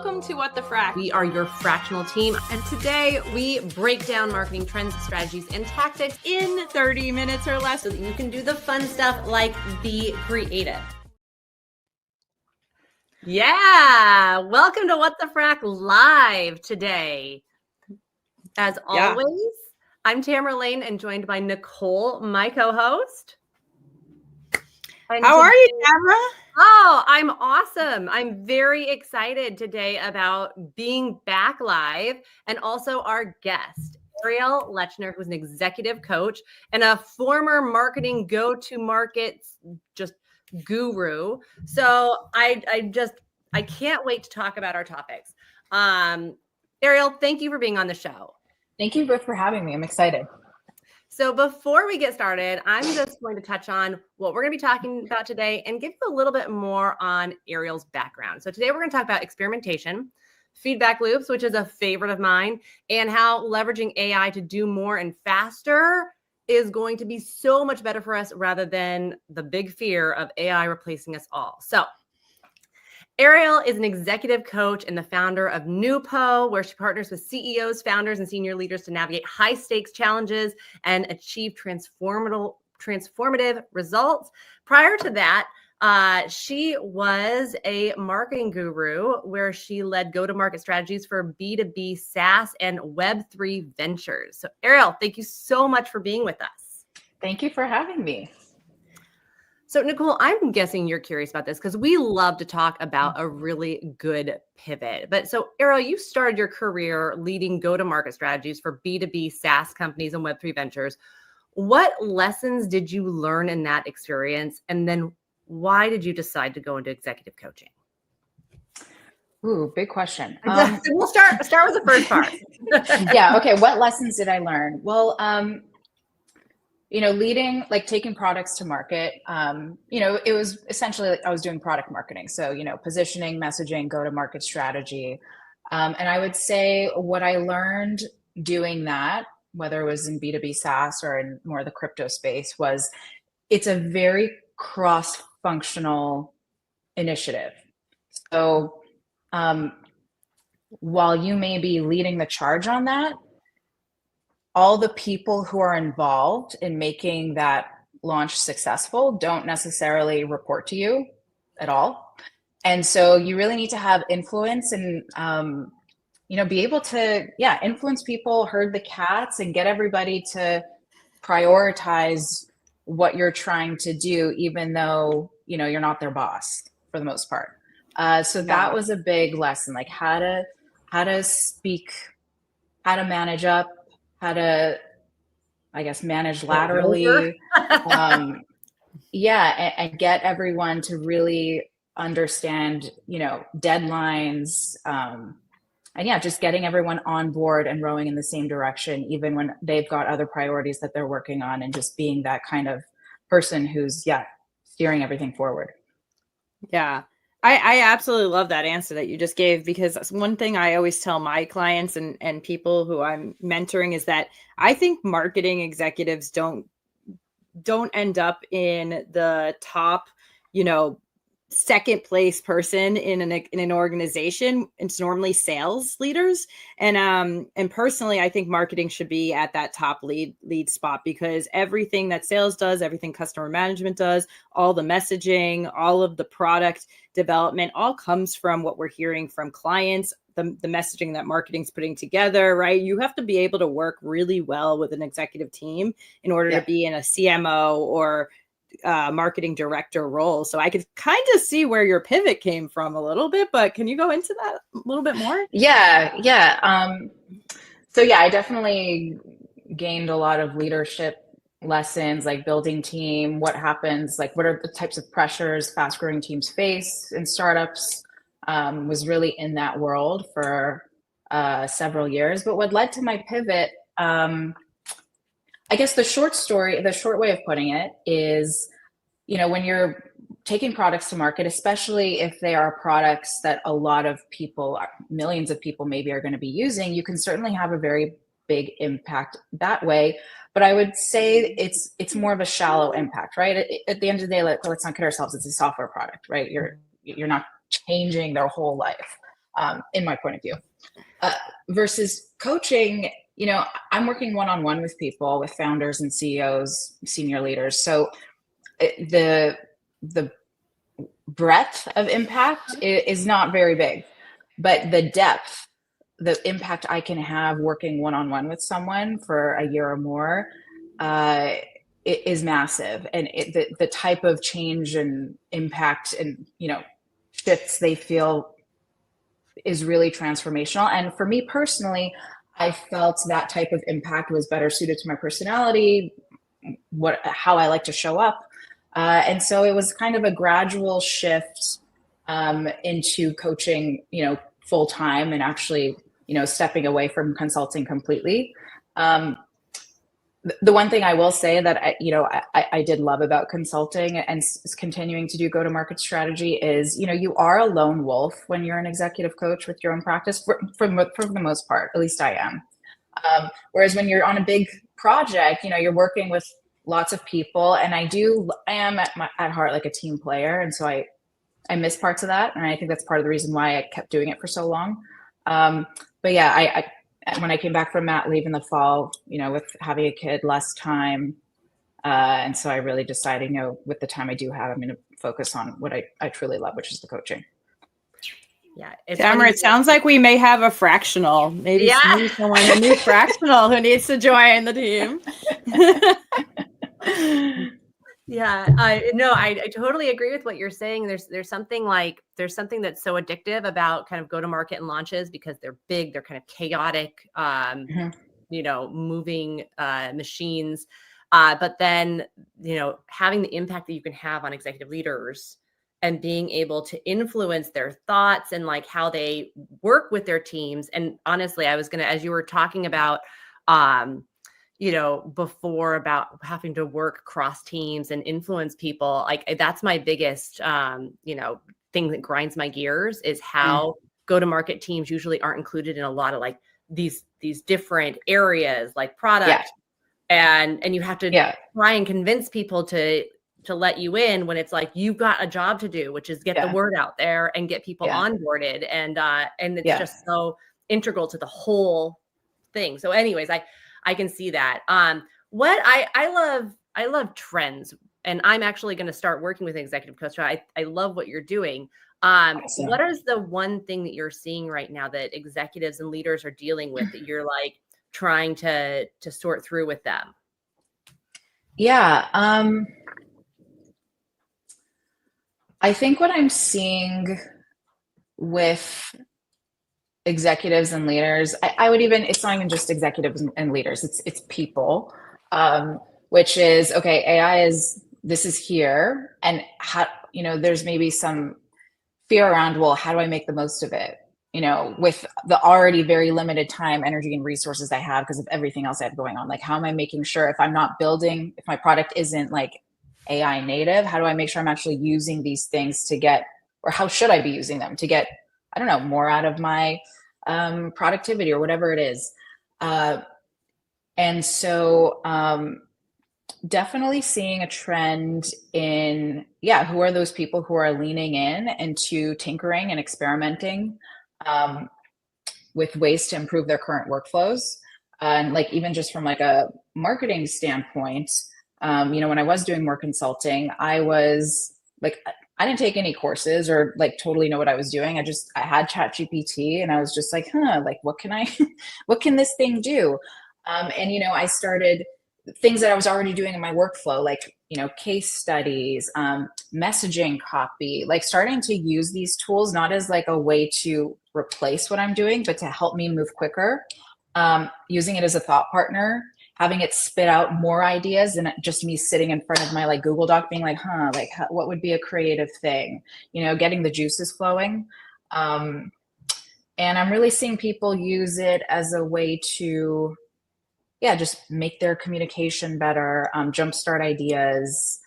Welcome to What the Frac. We are your fractional team, and today we break down marketing trends, strategies, and tactics in 30 minutes or less so that you can do the fun stuff like be creative. Yeah, welcome to What the Frac live today. As always, I'm Tamara Lane and joined by Nicole, my co-host. How are you, Tamara? Oh, I'm awesome. I'm very excited today about being back live and also our guest, Arielle Lechner, who's an executive coach and a former marketing go-to-market just guru. So I can't wait to talk about our topics. Arielle, thank you for being on the show. Thank you both for having me. I'm excited. So before we get started, I'm just going to touch on what we're going to be talking about today and give you a little bit more on Arielle's background. So today we're going to talk about experimentation, feedback loops, which is a favorite of mine, and how leveraging AI to do more and faster is going to be so much better for us rather than the big fear of AI replacing us all. So Arielle is an executive coach and the founder of Newpo, where she partners with CEOs, founders, and senior leaders to navigate high-stakes challenges and achieve transformative results. Prior to that, she was a marketing guru where she led go-to-market strategies for B2B SaaS and Web3 ventures. So Arielle, thank you so much for being with us. Thank you for having me. So Nicole, I'm guessing you're curious about this because we love to talk about a really good pivot. But so Arielle, you started your career leading go-to-market strategies for B2B SaaS companies and Web3 ventures. What lessons did you learn in that experience? And then why did you decide to go into executive coaching? Ooh, big question. We'll start with the first part. Yeah. Okay. What lessons did I learn? Well, leading, like taking products to market, it was essentially like I was doing product marketing. So, positioning, messaging, go-to-market strategy. And I would say what I learned doing that, whether it was in B2B SaaS or in more of the crypto space, was it's a very cross-functional initiative. So while you may be leading the charge on that, all the people who are involved in making that launch successful don't necessarily report to you at all. And so you really need to have influence and, be able to, influence people, herd the cats, and get everybody to prioritize what you're trying to do, even though, you're not their boss for the most part. So that was a big lesson, like how to speak, how to manage up, how to, I guess, manage laterally. And get everyone to really understand, deadlines. Just getting everyone on board and rowing in the same direction, even when they've got other priorities that they're working on, and just being that kind of person who's, steering everything forward. Yeah. I absolutely love that answer that you just gave, because one thing I always tell my clients and people who I'm mentoring is that I think marketing executives don't end up in the top, second place person in an organization. It's normally sales leaders. And personally, I think marketing should be at that top lead spot, because everything that sales does, everything customer management does, all the messaging, all of the product development, all comes from what we're hearing from clients, the messaging that marketing's putting together, right? You have to be able to work really well with an executive team in order to be in a CMO or marketing director role. So I could kind of see where your pivot came from a little bit, but can you go into that a little bit more? I definitely gained a lot of leadership lessons, like building team, what happens, like what are the types of pressures fast growing teams face in startups. Was really in that world for several years. But what led to my pivot, I guess the short way of putting it is, when you're taking products to market, especially if they are products that a lot of people, millions of people maybe, are going to be using, you can certainly have a very big impact that way. But I would say it's more of a shallow impact, right? At the end of the day, let's not kid ourselves. It's a software product, right? You're not changing their whole life. in my point of view. Versus coaching, I'm working one-on-one with people, with founders and CEOs, senior leaders. So the breadth of impact is not very big, but the depth, the impact I can have working one-on-one with someone for a year or more it is massive. And the type of change and impact and, shifts they feel is really transformational. And for me personally, I felt that type of impact was better suited to my personality, how I like to show up. And so it was kind of a gradual shift into coaching, full time, and actually, stepping away from consulting completely. The one thing I will say that I did love about consulting and continuing to do go-to-market strategy is, you are a lone wolf when you're an executive coach with your own practice, for the most part. At least I am. Whereas when you're on a big project, you're working with lots of people, and I am at heart like a team player, and so I miss parts of that, and I think that's part of the reason why I kept doing it for so long. But yeah, when I came back from mat leave in the fall, with having a kid, less time, and so I really decided, with the time I do have, I'm going to focus on what I truly love, which is the coaching. Yeah, Tamara, it sounds like we may have a fractional, maybe someone, a new fractional who needs to join the team. Yeah, I totally agree with what you're saying. There's something that's so addictive about kind of go-to-market and launches, because they're big, they're kind of chaotic, moving machines. But then, having the impact that you can have on executive leaders and being able to influence their thoughts and like how they work with their teams. And honestly, as you were talking about, before, about having to work cross teams and influence people, like that's my biggest, thing that grinds my gears, is how go-to-market teams usually aren't included in a lot of like these different areas, like product, and you have to try and convince people to let you in, when it's like, you've got a job to do, which is get the word out there and get people onboarded. And it's just so integral to the whole thing. So anyways, I can see that. What I love trends, and I'm actually going to start working with an executive coach. I love what you're doing. Awesome. What is the one thing that you're seeing right now that executives and leaders are dealing with that you're like trying to sort through with them? Yeah. I think what I'm seeing with executives and leaders, I would even, it's not even just executives and leaders, it's people, which is, okay, AI this is here, and how, there's maybe some fear around, well, how do I make the most of it? With the already very limited time, energy, and resources I have because of everything else I have going on. Like, how am I making sure, if I'm not building, if my product isn't like AI native, how do I make sure I'm actually using these things to get, or how should I be using them to get, I don't know, more out of my productivity or whatever it is. And so definitely seeing a trend in, who are those people who are leaning in into tinkering and experimenting with ways to improve their current workflows. And like, even just from like a marketing standpoint, when I was doing more consulting, I was like, I didn't take any courses or like totally know what I was doing. I had ChatGPT, and I was just like, like, what can this thing do? And, I started things that I was already doing in my workflow, like, case studies, messaging copy, like starting to use these tools, not as like a way to replace what I'm doing, but to help me move quicker, using it as a thought partner, having it spit out more ideas than just me sitting in front of my like Google Doc being like, what would be a creative thing, getting the juices flowing. And I'm really seeing people use it as a way to, just make their communication better, jumpstart ideas,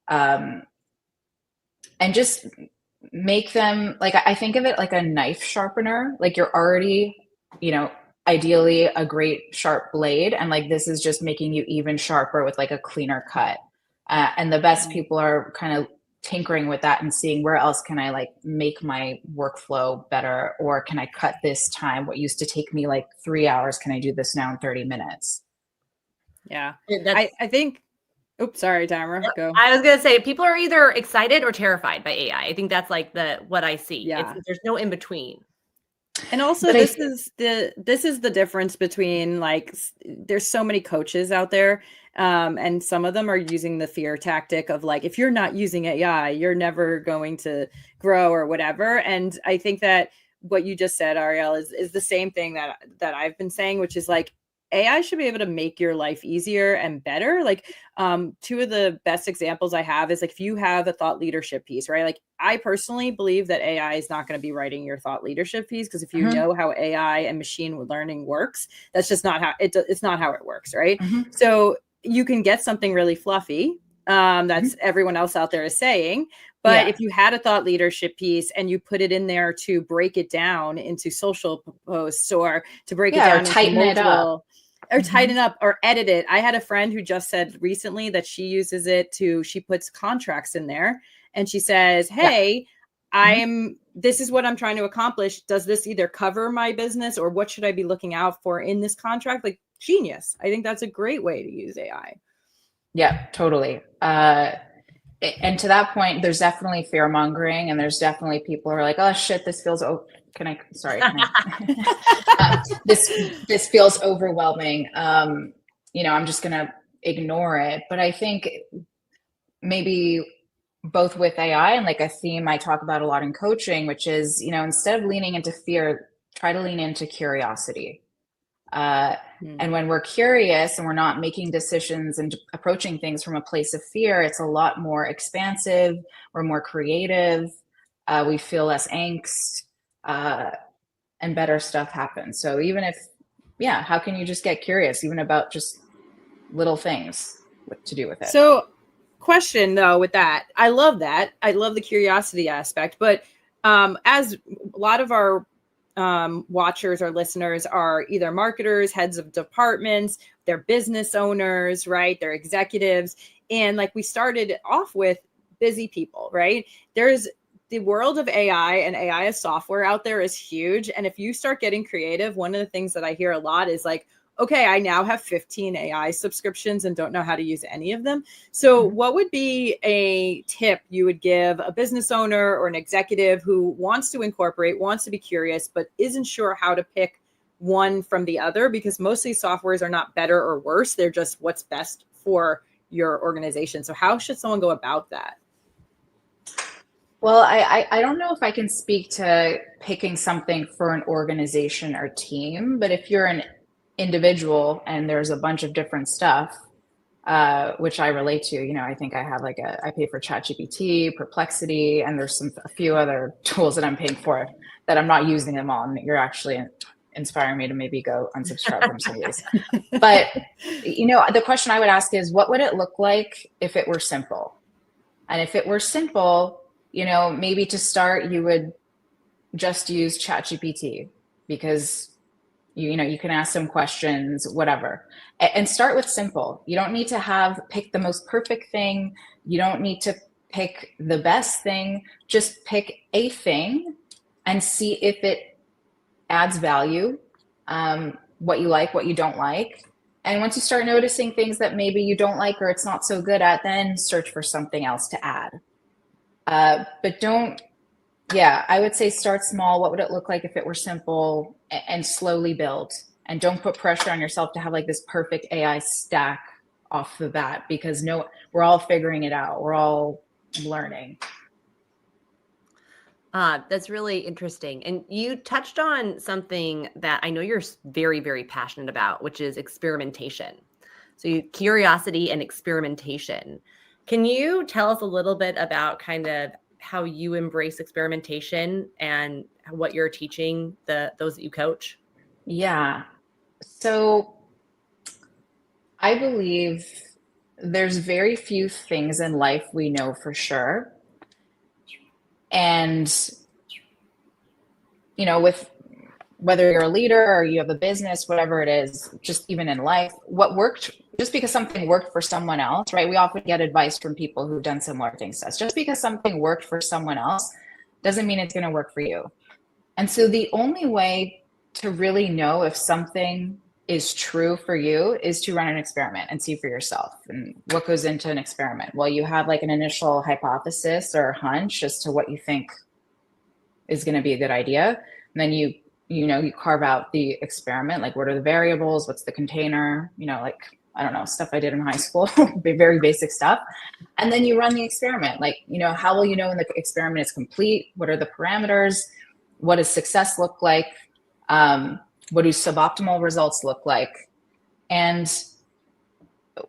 and just make them, like, I think of it like a knife sharpener. Like, you're already, ideally a great sharp blade, and like this is just making you even sharper with like a cleaner cut. And the best people are kind of tinkering with that and seeing where else can I like make my workflow better, or can I cut this time? What used to take me like 3 hours, can I do this now in 30 minutes? Yeah. I think, oops, sorry, Tamara, go. I was going to say, people are either excited or terrified by AI. I think that's like what I see. Yeah. There's no in between. And also, this is the difference between, like, there's so many coaches out there, and some of them are using the fear tactic of like, if you're not using AI, you're never going to grow or whatever. And I think that what you just said, Arielle, is the same thing that I've been saying, which is like, AI should be able to make your life easier and better. Like, two of the best examples I have is like, if you have a thought leadership piece, right? Like, I personally believe that AI is not going to be writing your thought leadership piece, because if you know how AI and machine learning works, that's just not how it's not how it works, right? So you can get something really fluffy, that's everyone else out there is saying. But if you had a thought leadership piece and you put it in there to break it down into social posts, or to break it down, or tighten it up, or tighten up or edit it. I had a friend who just said recently that she uses it she puts contracts in there and she says, hey, this is what I'm trying to accomplish. Does this either cover my business, or what should I be looking out for in this contract? Like, genius. I think that's a great way to use AI. Yeah, totally. And to that point, there's definitely fear mongering, and there's definitely people who are like, oh shit, this feels, this feels overwhelming. I'm just going to ignore it. But I think maybe both with AI and like a theme I talk about a lot in coaching, which is, instead of leaning into fear, try to lean into curiosity. And when we're curious and we're not making decisions and approaching things from a place of fear, it's a lot more expansive. We're more creative. We feel less angst, and better stuff happens. So even if, how can you just get curious even about just little things to do with it? So question though, with that, I love that. I love the curiosity aspect, but as a lot of our watchers or listeners are either marketers, heads of departments, they're business owners, right? They're executives. And like we started off with, busy people, right? There's the world of AI, and AI as software out there is huge. And if you start getting creative, one of the things that I hear a lot is like, okay, I now have 15 AI subscriptions and don't know how to use any of them. So what would be a tip you would give a business owner or an executive who wants to incorporate, wants to be curious, but isn't sure how to pick one from the other? Because most of these softwares are not better or worse. They're just what's best for your organization. So how should someone go about that? Well, I don't know if I can speak to picking something for an organization or team, but if you're an individual and there's a bunch of different stuff, which I relate to, I think I have I pay for ChatGPT, Perplexity, and there's a few other tools that I'm paying for that I'm not using them all. And you're actually inspiring me to maybe go unsubscribe from some of these. But, the question I would ask is, what would it look like if it were simple? And if it were simple, maybe to start, you would just use ChatGPT, because you can ask some questions, whatever, and start with simple. You don't need to pick the most perfect thing. You don't need to pick the best thing. Just pick a thing and see if it adds value, what you like, what you don't like. And once you start noticing things that maybe you don't like or it's not so good at, then search for something else to add. But I would say start small. What would it look like if it were simple, and slowly build? And don't put pressure on yourself to have like this perfect AI stack off the bat, because we're all figuring it out. We're all learning. That's really interesting. And you touched on something that I know you're very, very passionate about, which is experimentation. So curiosity and experimentation. Can you tell us a little bit about kind of how you embrace experimentation and what you're teaching those that you coach? Yeah. So I believe there's very few things in life we know for sure. And, with whether you're a leader or you have a business, whatever it is, just even in life, what worked just because something worked for someone else, right? We often get advice from people who've done similar things to us. Just because something worked for someone else doesn't mean it's going to work for you. And so the only way to really know if something is true for you is to run an experiment and see for yourself. And what goes into an experiment? Well, you have like an initial hypothesis or hunch as to what you think is going to be a good idea. And then you carve out the experiment, like what are the variables, what's the container, like, I don't know, stuff I did in high school, very basic stuff. And then you run the experiment. Like, how will you know when the experiment is complete? What are the parameters? What does success look like? What do suboptimal results look like? And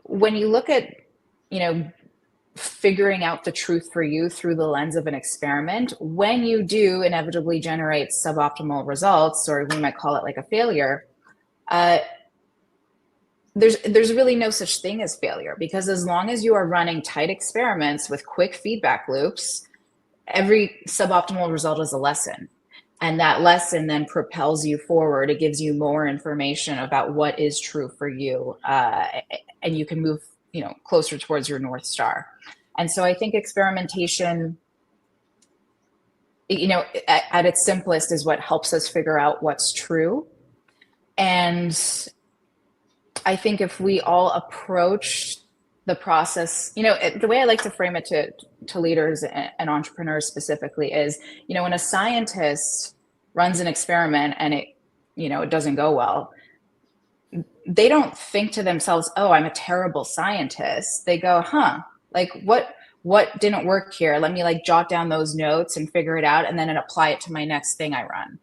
when you look at, figuring out the truth for you through the lens of an experiment, when you do inevitably generate suboptimal results, or we might call it like a failure, there's really no such thing as failure, because as long as you are running tight experiments with quick feedback loops, every suboptimal result is a lesson. And that lesson then propels you forward. It gives you more information about what is true for you. And you can move, closer towards your North Star. And so I think experimentation, at its simplest, is what helps us figure out what's true. And I think if we all approach the process, the way I like to frame it to leaders and entrepreneurs specifically is, when a scientist runs an experiment and it doesn't go well, they don't think to themselves, oh, I'm a terrible scientist. They go, like what didn't work here? Let me like jot down those notes and figure it out, and then apply it to my next thing I run.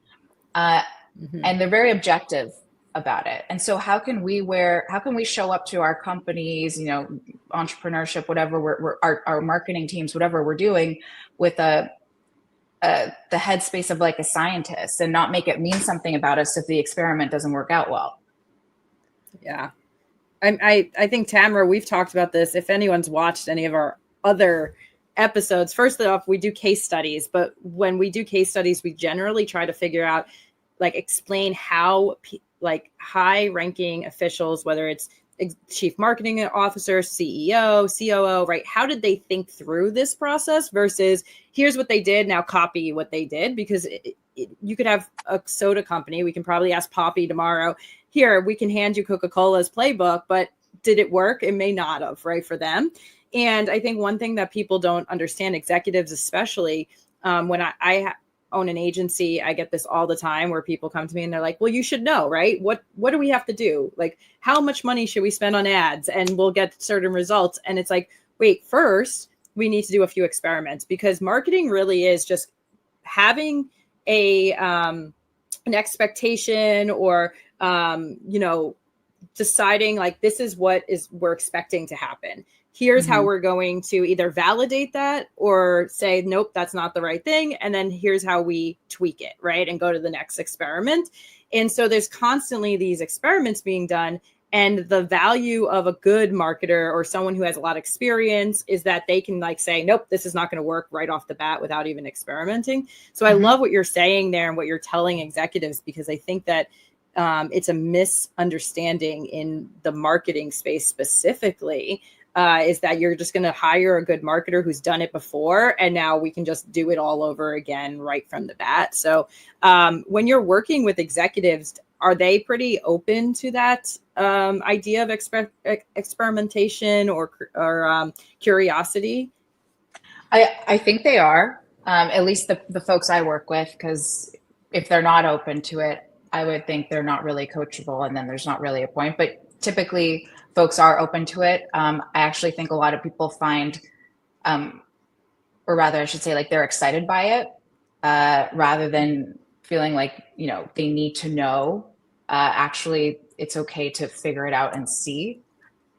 And they're very objective about it. And so how can we show up to our companies, entrepreneurship, whatever our marketing teams, whatever we're doing, with the headspace of like a scientist, and not make it mean something about us if the experiment doesn't work out well? Yeah. I think, Tamara, we've talked about this. If anyone's watched any of our other episodes, first off, we do case studies, but when we do case studies, we generally try to figure out, like, explain how like high ranking officials, whether it's chief marketing officer, CEO, COO, right? How did they think through this process versus here's what they did, now copy what they did? Because you could have a soda company. We can probably ask Poppy tomorrow, here, we can hand you Coca-Cola's playbook, but did it work? It may not have, right, for them. And I think one thing that people don't understand, executives especially, when I own an agency, I get this all the time where people come to me and they're like, well, you should know, right? What do we have to do? Like, how much money should we spend on ads and we'll get certain results? And it's like, wait, first we need to do a few experiments, because marketing really is just having an expectation, or, deciding like, this is what we're expecting to happen. Here's how we're going to either validate that or say, nope, that's not the right thing. And then here's how we tweak it, right? And go to the next experiment. And so there's constantly these experiments being done. And the value of a good marketer or someone who has a lot of experience is that they can like say, nope, this is not going to work right off the bat without even experimenting. So I love what you're saying there and what you're telling executives, because I think that it's a misunderstanding in the marketing space specifically, is that you're just going to hire a good marketer who's done it before, and now we can just do it all over again right from the bat. So when you're working with executives, are they pretty open to that idea of experimentation or curiosity? I think they are, at least the folks I work with, because if they're not open to it, I would think they're not really coachable, and then there's not really a point. But typically folks are open to it. I actually think a lot of people find, or rather I should say, like, they're excited by it, rather than feeling like, they need to know. Actually, it's okay to figure it out and see.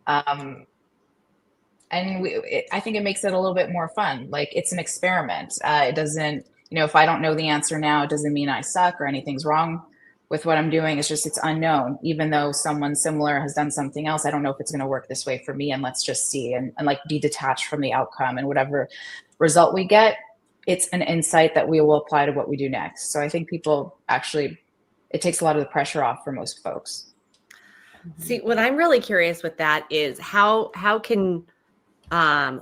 And I think it makes it a little bit more fun. Like, it's an experiment. It doesn't, if I don't know the answer now, it doesn't mean I suck or anything's wrong with what I'm doing. It's just, it's unknown. Even though someone similar has done something else, I don't know if it's going to work this way for me, and let's just see, and like be detached from the outcome, and whatever result we get, it's an insight that we will apply to what we do next. So I think people actually, it takes a lot of the pressure off for most folks. See, what I'm really curious with that is how can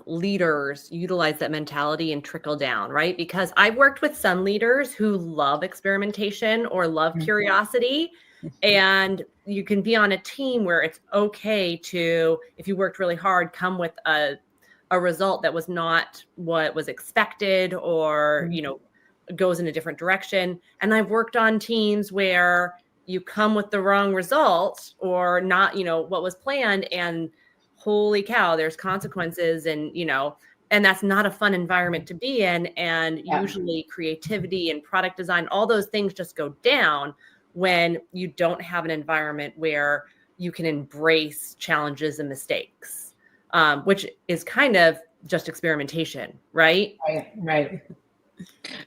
leaders utilize that mentality and trickle down, right? Because I've worked with some leaders who love experimentation or love curiosity. And you can be on a team where it's okay to, if you worked really hard, come with a result that was not what was expected, or, goes in a different direction. And I've worked on teams where you come with the wrong result or not, what was planned, and holy cow, there's consequences, and and that's not a fun environment to be in. And usually creativity and product design, all those things just go down when you don't have an environment where you can embrace challenges and mistakes, which is kind of just experimentation, right? Right.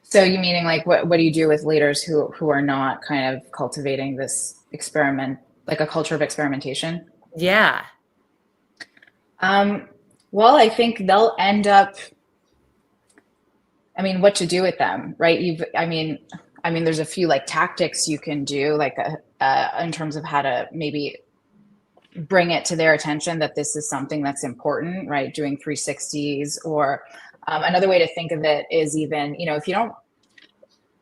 So you meaning like what do you do with leaders who are not kind of cultivating this experiment, like a culture of experimentation? Yeah. Well, I think they'll end up, what to do with them, right? There's a few like tactics you can do, like in terms of how to maybe bring it to their attention that this is something that's important, right? Doing 360s, or another way to think of it is even, if you don't,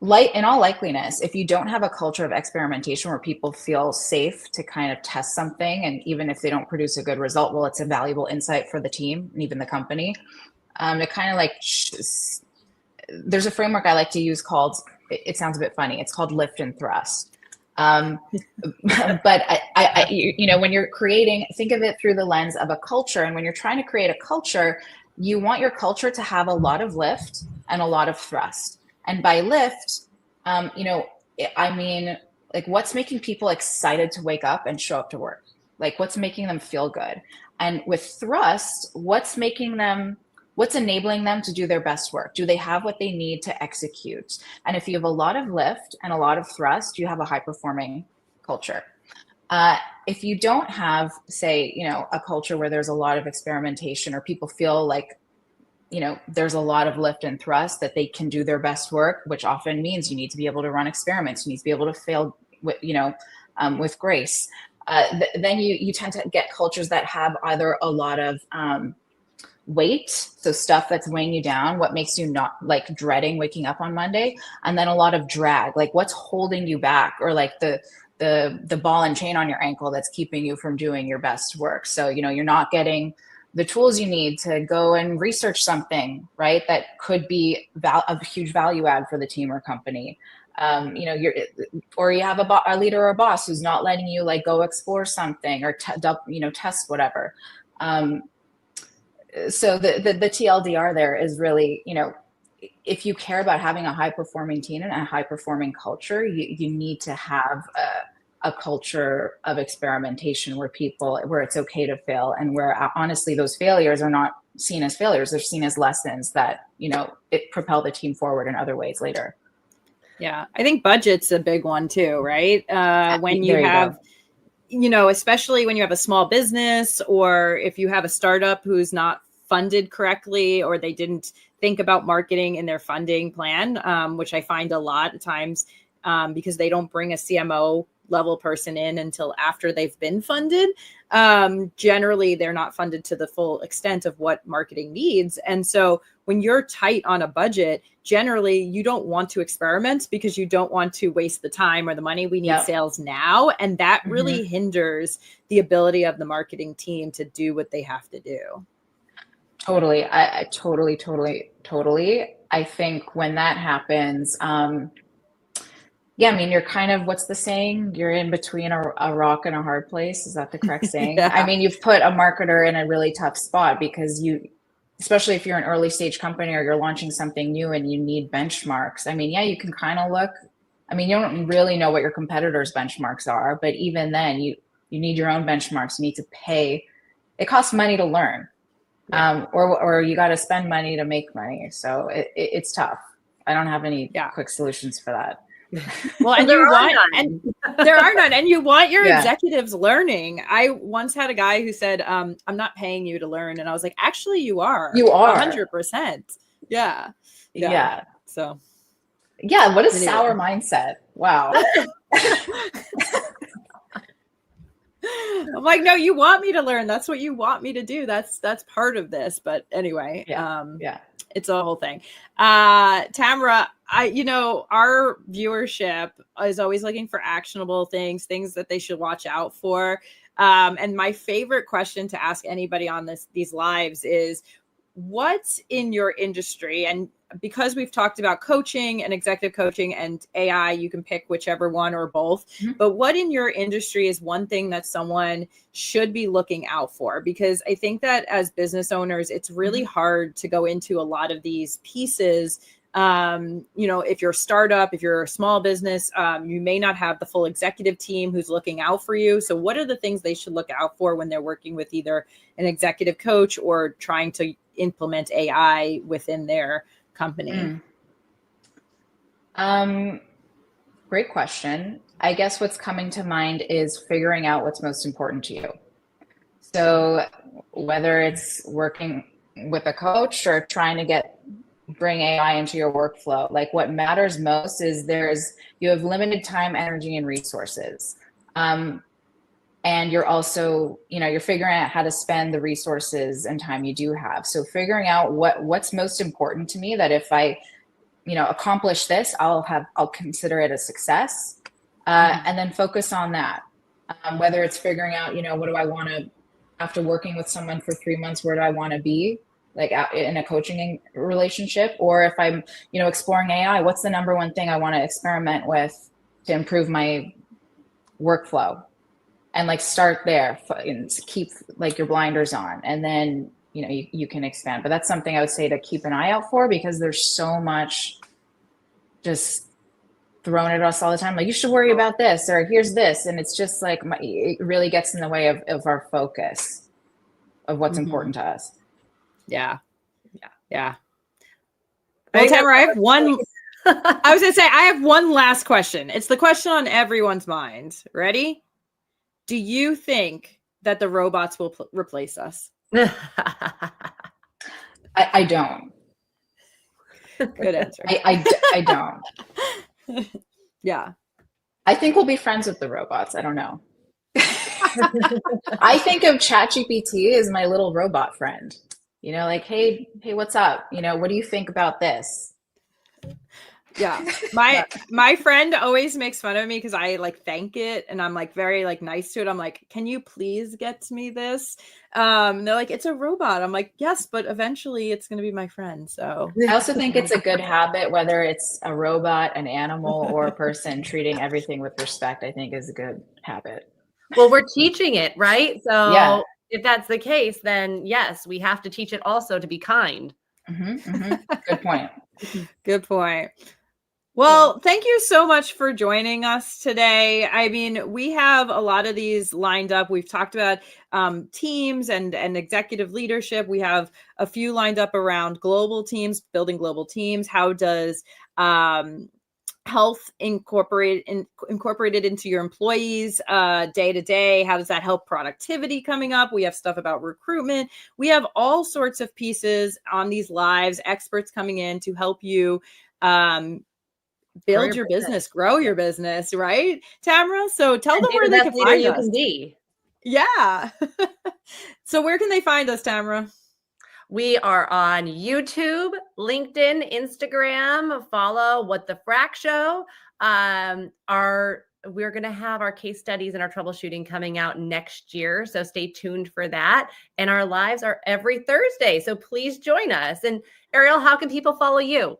in all likeliness, if you don't have a culture of experimentation where people feel safe to kind of test something, and even if they don't produce a good result, well, it's a valuable insight for the team and even the company. To kind of like, there's a framework I like to use called, it sounds a bit funny, it's called lift and thrust. But when you're creating, think of it through the lens of a culture. And when you're trying to create a culture, you want your culture to have a lot of lift and a lot of thrust. And by lift, like what's making people excited to wake up and show up to work? Like what's making them feel good? And with thrust, what's enabling them to do their best work? Do they have what they need to execute? And if you have a lot of lift and a lot of thrust, you have a high performing culture. If you don't have, say, a culture where there's a lot of experimentation, or people feel like, there's a lot of lift and thrust, that they can do their best work, which often means you need to be able to run experiments. You need to be able to fail with grace. Then you tend to get cultures that have either a lot of weight, so stuff that's weighing you down, what makes you not like dreading waking up on Monday, and then a lot of drag, like what's holding you back, or like the ball and chain on your ankle that's keeping you from doing your best work. So you're not getting the tools you need to go and research something, right, that could be a huge value add for the team or company. You have a leader or a boss who's not letting you like go explore something or test whatever. So the TLDR there is really, if you care about having a high performing team and a high performing culture, you need to have a culture of experimentation where it's okay to fail, and where honestly those failures are not seen as failures, they're seen as lessons that it propel the team forward in other ways later. Yeah, I think budget's a big one too, right? When you have especially when you have a small business, or if you have a startup who's not funded correctly, or they didn't think about marketing in their funding plan, which I find a lot of times, because they don't bring a CMO level person in until after they've been funded. Generally, they're not funded to the full extent of what marketing needs. And so when you're tight on a budget, generally you don't want to experiment because you don't want to waste the time or the money. We need sales now. And that really hinders the ability of the marketing team to do what they have to do. Totally. I totally. I think when that happens, you're kind of, what's the saying? You're in between a rock and a hard place. Is that the correct saying? Yeah. You've put a marketer in a really tough spot, because especially if you're an early stage company or you're launching something new and you need benchmarks. You can kind of look, you don't really know what your competitors' benchmarks are, but even then you need your own benchmarks. You need to pay. It costs money to learn. Or you got to spend money to make money. So it's tough. I don't have any quick solutions for that. Well, and there are none, and you want your executives learning. I once had a guy who said, I'm not paying you to learn. And I was like, actually, you are 100%. Yeah. So what a sour mindset. Wow. I'm like, no, you want me to learn. That's what you want me to do. That's part of this. But anyway, it's a whole thing. Tamara, our viewership is always looking for actionable things that they should watch out for. And my favorite question to ask anybody on these lives is, what's in your industry? And because we've talked about coaching and executive coaching and AI, you can pick whichever one or both. Mm-hmm. But what in your industry is one thing that someone should be looking out for? Because I think that as business owners, it's really hard to go into a lot of these pieces. If you're a startup, if you're a small business, you may not have the full executive team who's looking out for you. So what are the things they should look out for when they're working with either an executive coach or trying to implement AI within their company? Great question. I guess what's coming to mind is figuring out what's most important to you. So whether it's working with a coach or trying to bring AI into your workflow, like what matters most is you have limited time, energy, and resources. And you're also, you're figuring out how to spend the resources and time you do have. So figuring out what's most important to me, that if I, accomplish this, I'll consider it a success, and then focus on that. Whether it's figuring out, what do I want to, after working with someone for 3 months, where do I want to be, like in a coaching relationship? Or if I'm, exploring AI, what's the number one thing I want to experiment with to improve my workflow? And like start there and keep like your blinders on, and then you can expand. But that's something I would say to keep an eye out for, because there's so much just thrown at us all the time. Like, you should worry about this, or here's this, and it's just like it really gets in the way of our focus of what's important to us. Yeah. Well, Tamara, I have one. I was gonna say I have one last question. It's the question on everyone's mind. Ready? Do you think that the robots will replace us? I don't. Good answer. I don't. Yeah. I think we'll be friends with the robots. I don't know. I think of ChatGPT as my little robot friend. Like, hey, what's up? What do you think about this? Yeah. My friend always makes fun of me because I like thank it and I'm like very like nice to it. I'm like, can you please get me this? They're like, it's a robot. I'm like, yes, but eventually it's going to be my friend. So I also think it's a good habit, whether it's a robot, an animal, or a person, treating everything with respect, I think is a good habit. Well, we're teaching it, right? So if that's the case, then yes, we have to teach it also to be kind. Good point. Good point. Well, thank you so much for joining us today. I mean, we have a lot of these lined up. We've talked about teams and executive leadership. We have a few lined up around global teams, building global teams. How does health incorporated into your employees day to day? How does that help productivity coming up? We have stuff about recruitment. We have all sorts of pieces on these lives, experts coming in to help you build your business, grow your business, right, Tamara? So tell them where they can find us. Can be. Yeah. So where can they find us, Tamara? We are on YouTube, LinkedIn, Instagram. Follow What the Frac Show. We're going to have our case studies and our troubleshooting coming out next year. So stay tuned for that. And our lives are every Thursday. So please join us. And Ariel, how can people follow you?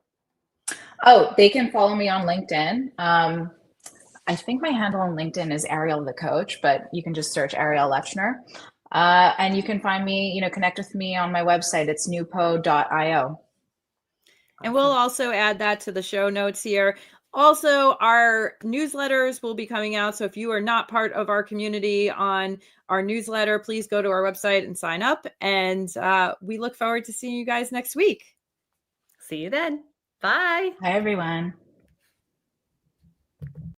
Oh, they can follow me on LinkedIn. I think my handle on LinkedIn is Arielle the Coach, but you can just search Arielle Lechner. And you can find me, connect with me on my website. It's newpo.io. And we'll also add that to the show notes here. Also, our newsletters will be coming out. So if you are not part of our community on our newsletter, please go to our website and sign up. And we look forward to seeing you guys next week. See you then. Bye. Hi, everyone.